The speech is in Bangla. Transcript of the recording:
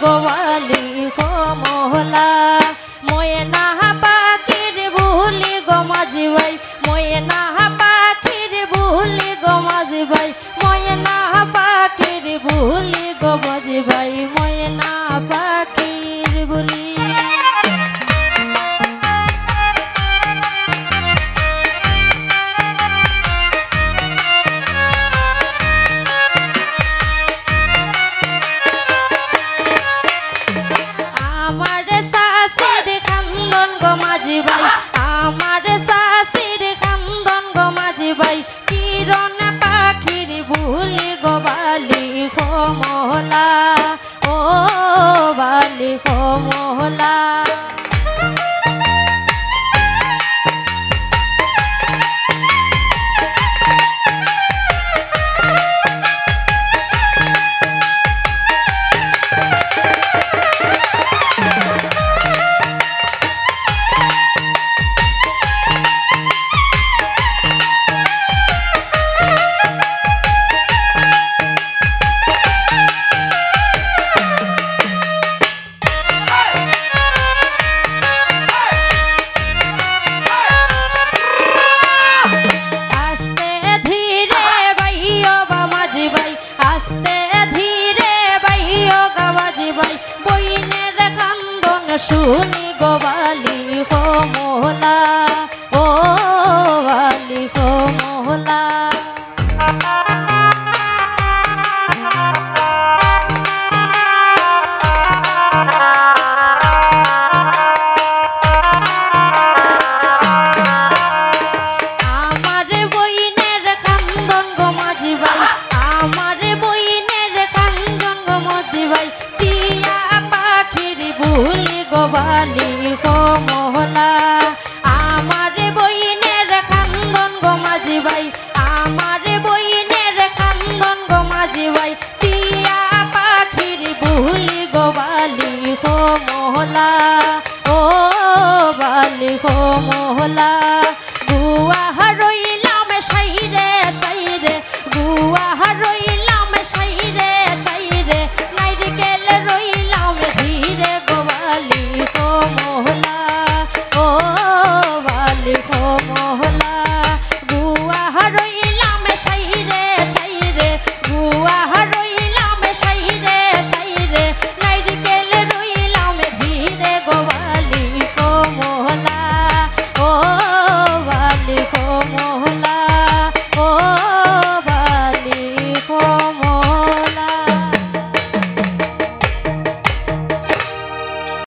গোবালি গো মহলা ময়না পাখির ভুলি গো মাঝি ভাই ময়না পাখির ভুলি গো মাঝি ভাই ময়না পাখির ভুলি গো মাঝি ভাই ময়না পাখির ভুলি আমার শাশির খান্দন গো মাঝি ভাই আমার শাশির খান্দন গো মাঝি ভাই কিরণ পাখির ভুলি গো বালি গো মহলা ও বালি গো মহলা শুনি গোবালি গো মহলা ও বালি গো মহলা আমার বইনের খান্দন গো মাঝি ভাই আমার বইনের খান্দন গো মাঝি ভাই টিয়া পাখির ভুলি গোবালি গো মহলা আমার বইনের খান্দন গো মাঝি ভাই আমার বইনের খান্দন গো মাঝি ভাই টিয়া পাখির ভুলি গোবালি গো মহলা ও বালি গো মহলা